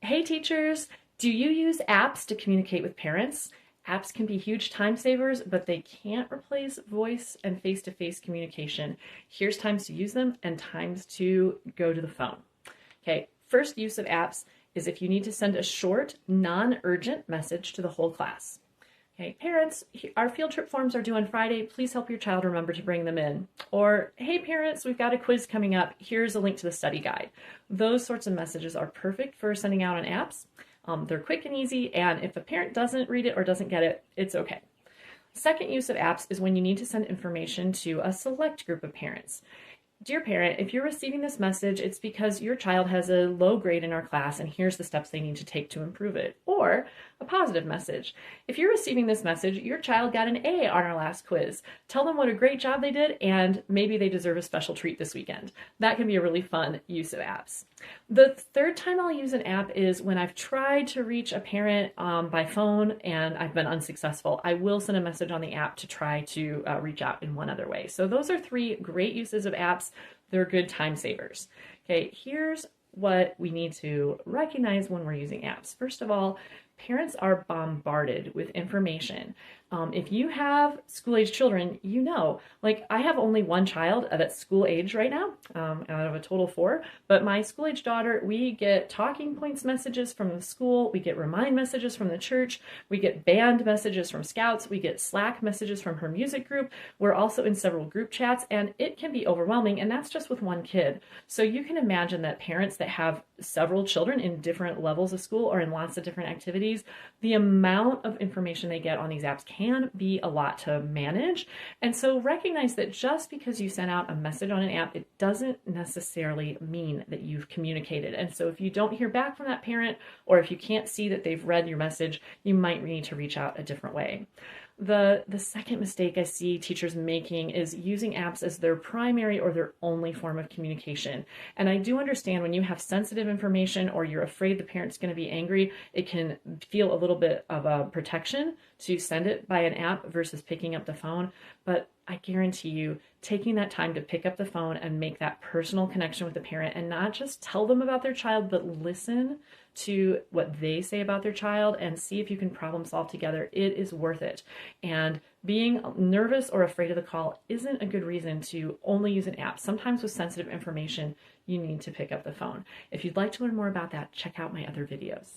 Hey teachers, do you use apps to communicate with parents? Apps can be huge time savers, but they can't replace voice and face-to-face communication. Here's times to use them and times to go to the phone. Okay, first use of apps is if you need to send a short, non-urgent message to the whole class. Okay, parents, our field trip forms are due on Friday. Please help your child remember to bring them in. Or, hey parents, we've got a quiz coming up. Here's a link to the study guide. Those sorts of messages are perfect for sending out on apps. They're quick and easy, and if a parent doesn't read it or doesn't get it, it's okay. Second use of apps is when you need to send information to a select group of parents. Dear parent, if you're receiving this message, it's because your child has a low grade in our class and here's the steps they need to take to improve it. Or a positive message. If you're receiving this message, your child got an A on our last quiz. Tell them what a great job they did and maybe they deserve a special treat this weekend. That can be a really fun use of apps. The third time I'll use an app is when I've tried to reach a parent by phone and I've been unsuccessful. I will send a message on the app to try to reach out in one other way. So those are three great uses of apps. They're good time savers. Okay, here's what we need to recognize when we're using apps. First of all, parents are bombarded with information. If you have school-age children, you know, like I have only one child that's school age right now, out of a total of 4, but my school-age daughter, we get talking points messages from the school, we get remind messages from the church, we get band messages from Scouts, we get Slack messages from her music group. We're also in several group chats, and it can be overwhelming, and that's just with one kid. So you can imagine that parents that have several children in different levels of school or in lots of different activities, the amount of information they get on these apps can be a lot to manage. And so recognize that just because you sent out a message on an app, it doesn't necessarily mean that you've communicated. And so if you don't hear back from that parent, or if you can't see that they've read your message, you might need to reach out a different way. The second mistake I see teachers making is using apps as their primary or their only form of communication. And I do understand when you have sensitive information or you're afraid the parent's going to be angry, it can feel a little bit of a protection to send it by an app versus picking up the phone. But I guarantee you, taking that time to pick up the phone and make that personal connection with the parent and not just tell them about their child, but listen to what they say about their child and see if you can problem solve together, it is worth it. And being nervous or afraid of the call isn't a good reason to only use an app. Sometimes with sensitive information, you need to pick up the phone. If you'd like to learn more about that, check out my other videos.